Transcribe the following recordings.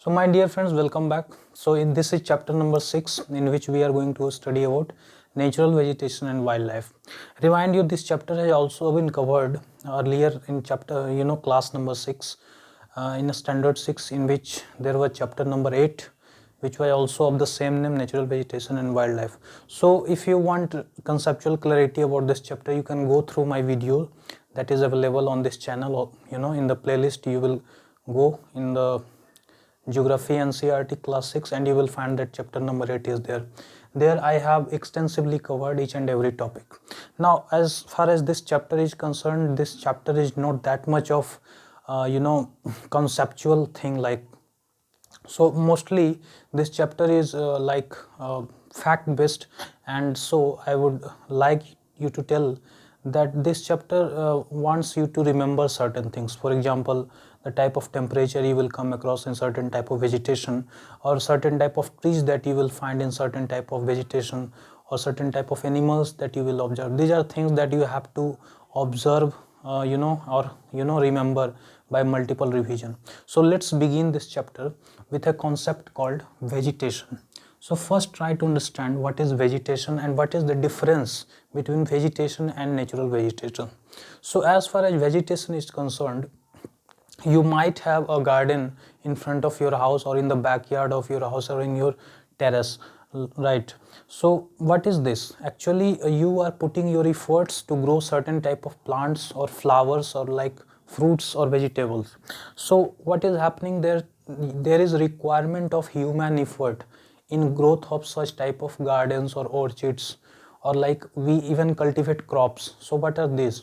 So my dear friends, welcome back. So in this is chapter number 6, in which we are going to study about natural vegetation and wildlife. Remind you, this chapter has also been covered earlier in chapter, class number 6, in a standard 6, in which there was chapter number 8, which was also of the same name, natural vegetation and wildlife. So if you want conceptual clarity about this chapter, you can go through my video that is available on this channel, or in the playlist you will go in the Geography NCERT class 6 and you will find that chapter number 8 is there. There I have extensively covered each and every topic. Now as far as this chapter is concerned, this chapter is not that much of conceptual thing, like, so mostly this chapter is fact based, and so I would like you to tell that this chapter wants you to remember certain things. For example, the type of temperature you will come across in certain type of vegetation, or certain type of trees that you will find in certain type of vegetation, or certain type of animals that you will observe. These are things that you have to observe, remember by multiple revision. So let's begin this chapter with a concept called vegetation. So first try to understand what is vegetation and what is the difference between vegetation and natural vegetation. So as far as vegetation is concerned, you might have a garden in front of your house, or in the backyard of your house, or in your terrace, right? So what is this? Actually, you are putting your efforts to grow certain type of plants or flowers, or like fruits or vegetables. So what is happening there? There is requirement of human effort in growth of such type of gardens or orchards, or like we even cultivate crops. So what are these?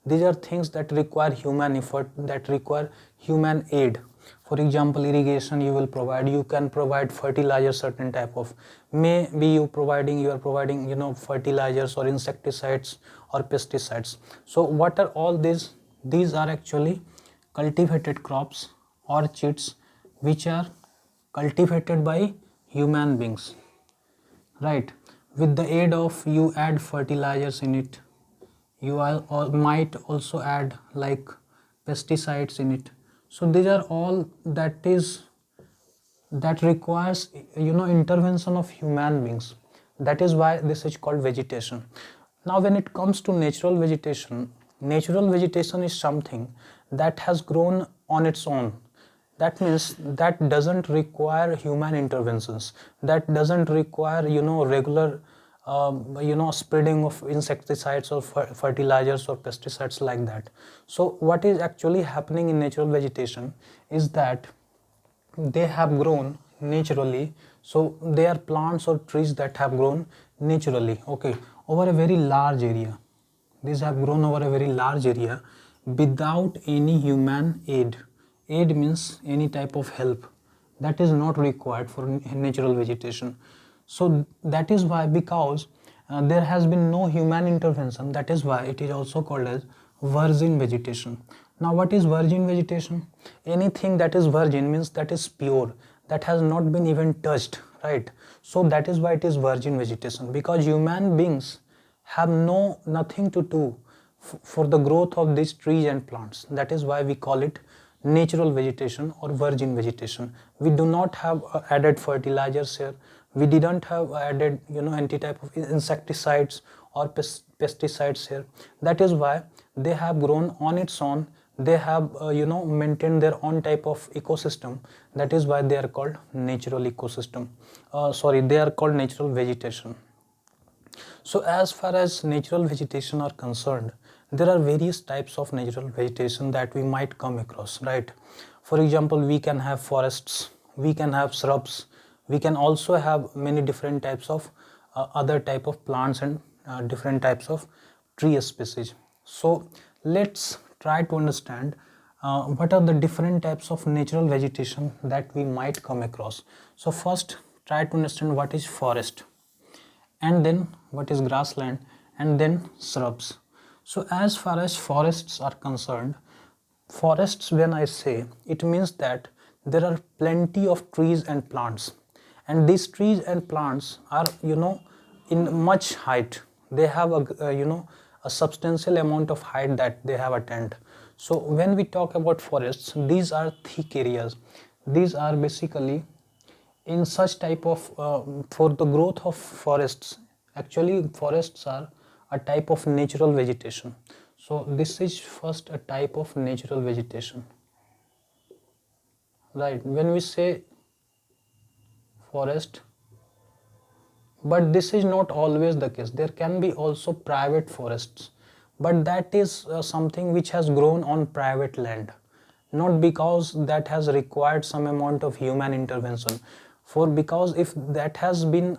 These are things that require human effort, that require human aid. For example, irrigation you will provide, you can provide fertilizer, certain type of, maybe you are providing fertilizers or insecticides or pesticides. So what are all these? These are actually cultivated crops, orchards, which are cultivated by human beings, right? With the aid of, you add fertilizers in it, you might also add like pesticides in it. So these are all that requires intervention of human beings. That is why this is called vegetation. Now when it comes to natural vegetation is something that has grown on its own. That means that doesn't require human interventions, that doesn't require regular spreading of insecticides or fertilizers or pesticides like that. So what is actually happening in natural vegetation is that they have grown naturally. So they are plants or trees that have grown naturally, okay, over a very large area. These have grown over a very large area without any human aid. Aid means any type of help that is not required for natural vegetation. So that is why, because there has been no human intervention, that is why it is also called as virgin vegetation. Now what is virgin vegetation? Anything that is virgin means that is pure, that has not been even touched, right? So that is why it is virgin vegetation, because human beings have nothing to do for the growth of these trees and plants. That is why we call it natural vegetation or virgin vegetation. We do not have added fertilizers here, we didn't have added any type of insecticides or pesticides here. That is why they have grown on its own, they have maintained their own type of ecosystem. That is why they are called natural ecosystem, they are called natural vegetation. So as far as natural vegetation are concerned, there are various types of natural vegetation that we might come across, right? For example, we can have forests, we can have shrubs, we can also have many different types of other type of plants and different types of tree species. So let's try to understand what are the different types of natural vegetation that we might come across. So first try to understand what is forest, and then what is grassland, and then shrubs. So as far as forests are concerned, forests, when I say, it means that there are plenty of trees and plants, and these trees and plants are in much height. They have a substantial amount of height that they have attained. So when we talk about forests, these are thick areas, these are basically in such type of for the growth of forests. Actually forests are a type of natural vegetation. So this is first a type of natural vegetation, right? When we say forest, but this is not always the case. There can be also private forests, but that is something which has grown on private land, not because that has required some amount of human intervention. For because if that has been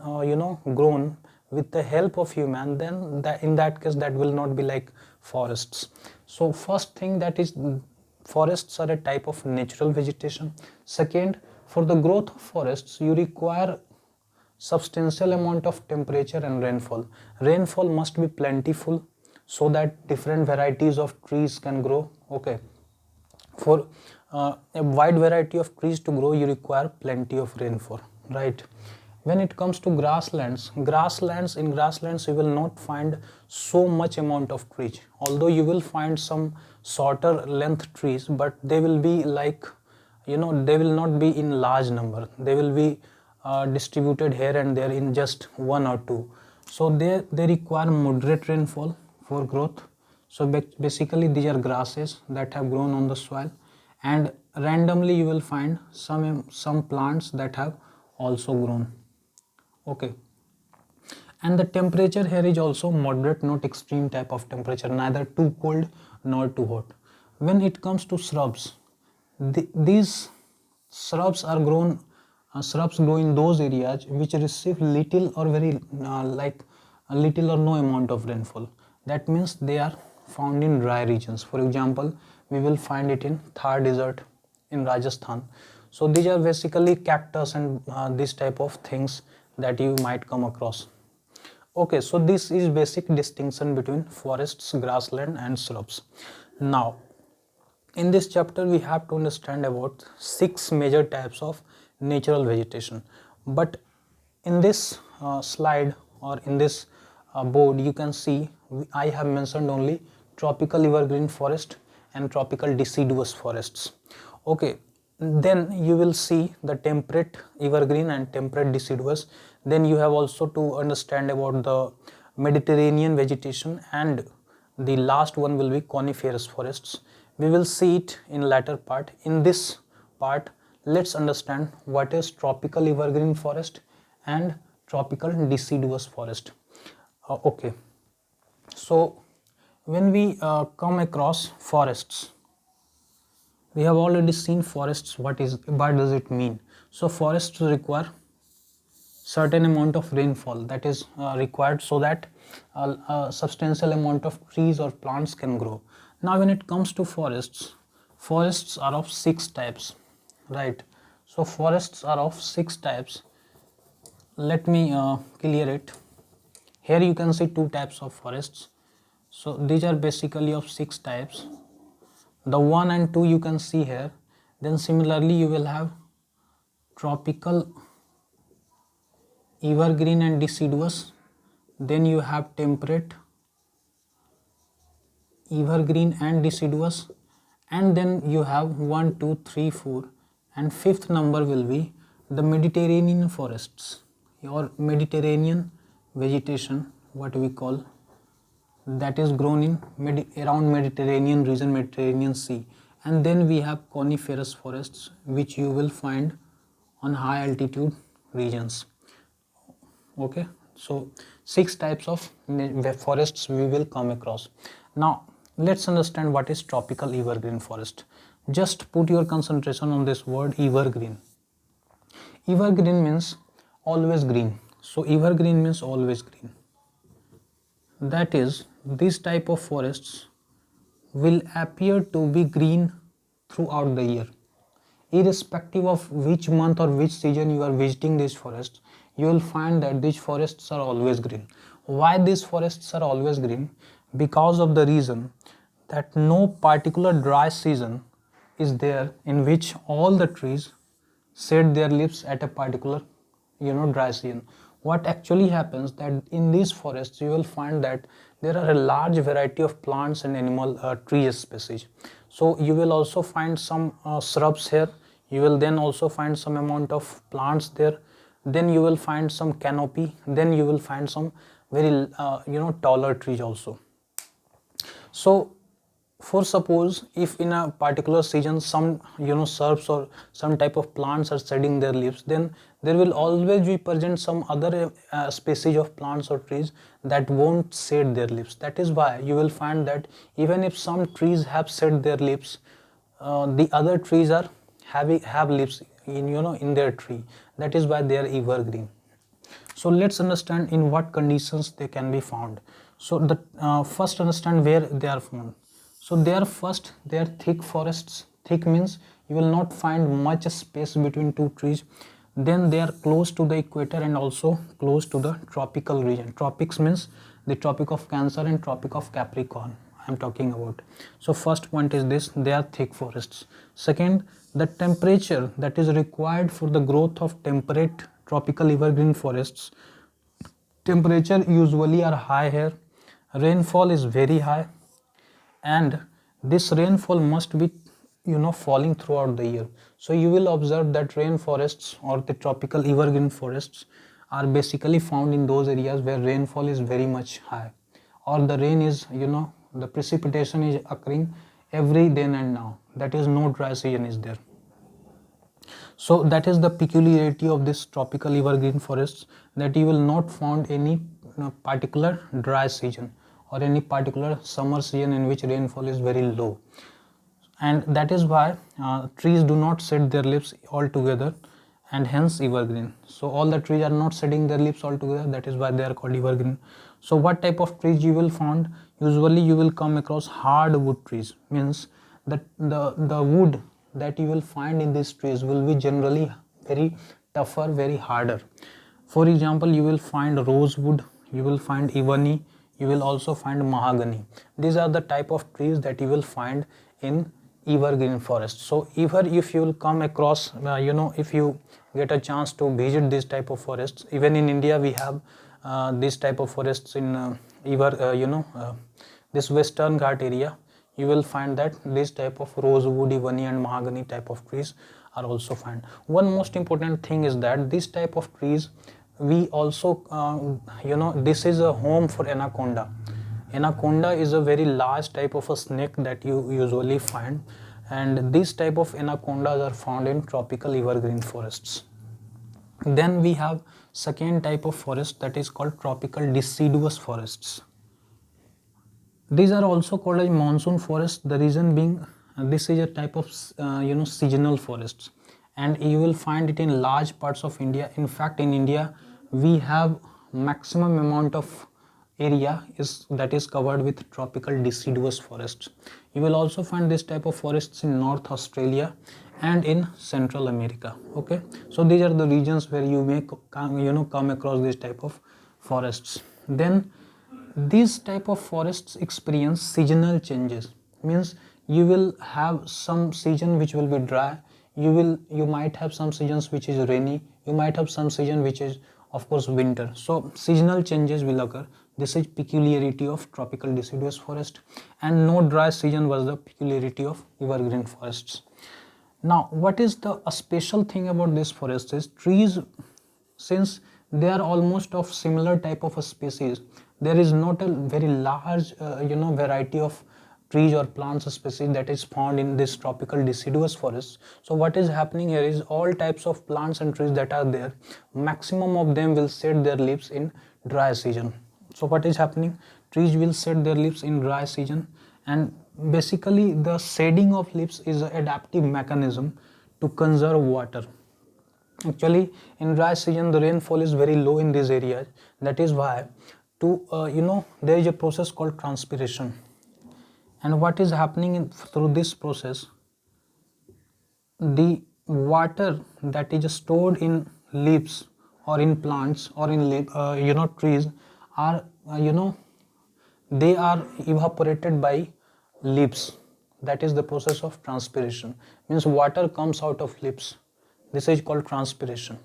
grown with the help of human, then that in that case that will not be like forests. So first thing, that is forests are a type of natural vegetation. Second, for the growth of forests you require substantial amount of temperature and rainfall. Rainfall must be plentiful so that different varieties of trees can grow. Okay, for a wide variety of trees to grow you require plenty of rainfall, right? When it comes to grasslands, in grasslands you will not find so much amount of trees, although you will find some shorter length trees, but they will be like, they will not be in large number. They will be distributed here and there in just one or two. So they require moderate rainfall for growth. So basically these are grasses that have grown on the soil, and randomly you will find some plants that have also grown. Okay, and the temperature here is also moderate, not extreme type of temperature, neither too cold nor too hot. When it comes to shrubs, these shrubs are grown shrubs grow in those areas which receive little or very like a little or no amount of rainfall. That means they are found in dry regions. For example, we will find it in Thar desert in Rajasthan. So these are basically cactus and this type of things that you might come across. Okay, so this is basic distinction between forests, grassland and shrubs. Now in this chapter we have to understand about 6 major types of natural vegetation, but in this slide or in this board you can see I have mentioned only tropical evergreen forest and tropical deciduous forests. Okay, then you will see the temperate evergreen and temperate deciduous. Then you have also to understand about the Mediterranean vegetation, and the last one will be coniferous forests. We will see it in latter part. In this part, let's understand what is tropical evergreen forest and tropical deciduous forest. Okay, so when we come across forests, we have already seen forests. What does it mean? So forests require certain amount of rainfall that is required so that a substantial amount of trees or plants can grow. Now when it comes to forests are of 6 types, right? So forests are of 6 types. Let me clear it. Here you can see 2 types of forests. So these are basically of 6 types. The 1 and 2 you can see here. Then similarly you will have tropical evergreen and deciduous. Then you have temperate evergreen and deciduous, and then you have 1, 2, 3, 4, and 5th number will be the Mediterranean forests or Mediterranean vegetation, what we call, that is grown in around Mediterranean region, Mediterranean Sea. And then we have coniferous forests which you will find on high altitude regions. Okay, so 6 types of forests we will come across. Now let's understand what is tropical evergreen forest. Just put your concentration on this word evergreen. Evergreen means always green. So evergreen means always green. That is, this type of forests will appear to be green throughout the year. Irrespective of which month or which season you are visiting these forests, you will find that these forests are always green. Why these forests are always green? Because of the reason that no particular dry season is there in which all the trees shed their leaves at a particular dry season. What actually happens that in these forests you will find that there are a large variety of plants and animal tree species. So you will also find some shrubs here. you will then also find some amount of plants there, then you will find some canopy, then you will find some very taller trees also. So for suppose if in a particular season some shrubs or some type of plants are shedding their leaves, then there will always be present some other species of plants or trees that won't shed their leaves. That is why you will find that even if some trees have shed their leaves, the other trees are have leaves in their tree. That is why they are evergreen. So let's understand in what conditions they can be found. So the first understand where they are found. So they are thick forests. Thick means you will not find much space between two trees. Then they are close to the equator and also close to the tropical region. Tropics means the Tropic of Cancer and Tropic of Capricorn I am talking about. So first point is this, they are thick forests. Second, the temperature that is required for the growth of temperate tropical evergreen forests, temperature usually are high here, rainfall is very high, and this rainfall must be falling throughout the year. So you will observe that rainforests or the tropical evergreen forests are basically found in those areas where rainfall is very much high, or the rain is the precipitation is occurring every then and now, that is no dry season is there. So that is the peculiarity of this tropical evergreen forests, that you will not find any particular dry season or any particular summer season in which rainfall is very low, and that is why trees do not shed their leaves altogether and hence evergreen. So all the trees are not shedding their leaves altogether, that is why they are called evergreen. So what type of trees you will find? Usually you will come across hardwood trees, means that the wood that you will find in these trees will be generally very tougher, very harder. For example, you will find rosewood, you will find ebony, you will also find mahogany. These are the type of trees that you will find in evergreen forest. So if you will come across if you get a chance to visit this type of forests, even in India we have this type of forests in this Western Ghat area. You will find that this type of rosewood, ebony and mahogany type of trees are also found. One most important thing is that this type of trees we also this is a home for anaconda. Anaconda is a very large type of a snake that you usually find, and this type of anacondas are found in tropical evergreen forests. Then we have second type of forest, that is called tropical deciduous forests. These are also called as monsoon forests. The reason being this is a type of seasonal forests, and you will find it in large parts of India. In fact, in India we have maximum amount of area that is covered with tropical deciduous forests. You will also find this type of forests in North Australia and in Central America. Okay, so these are the regions where you may come across this type of forests. Then these type of forests experience seasonal changes, means you will have some season which will be dry, you might have some seasons which is rainy, you might have some season which is of course winter. So seasonal changes will occur. This is peculiarity of tropical deciduous forest, and no dry season was the peculiarity of evergreen forests. Now what is the special thing about this forest is trees, since they are almost of similar type of a species, there is not a very large variety of trees or plants species that is found in this tropical deciduous forest. So what is happening here is all types of plants and trees that are there, maximum of them will shed their leaves in dry season. So what is happening, trees will shed their leaves in dry season, and basically the shedding of leaves is an adaptive mechanism to conserve water. Actually in dry season the rainfall is very low in these areas, that is why there is a process called transpiration, and what is happening through this process, the water that is stored in leaves or in plants or in trees are they are evaporated by leaves. That is the process of transpiration, means water comes out of leaves. This is called transpiration.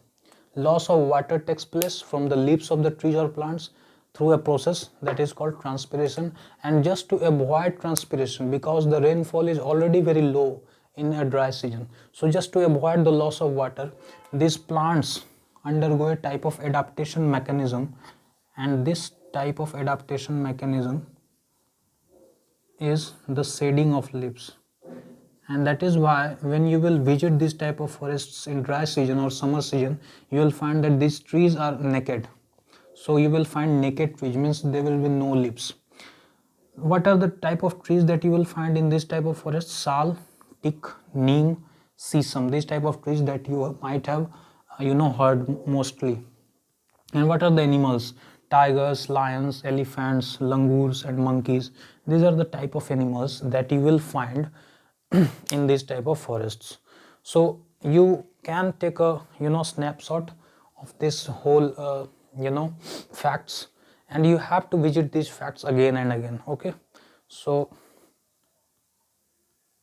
Loss of water takes place from the leaves of the trees or plants through a process that is called transpiration. And just to avoid transpiration, because the rainfall is already very low in a dry season. So just to avoid the loss of water, these plants undergo a type of adaptation mechanism, and this type of adaptation mechanism is the shading of leaves. And that is why when you will visit this type of forests in dry season or summer season, you will find that these trees are naked. So you will find naked trees, means there will be no leaves. What are the type of trees that you will find in this type of forest? Sal, teak, neem, sesame. These type of trees that you might have heard mostly. And what are the animals? Tigers, lions, elephants, langurs and monkeys. These are the type of animals that you will find in this type of forests. So you can take a snapshot of this whole facts, and you have to visit these facts again and again. Okay, so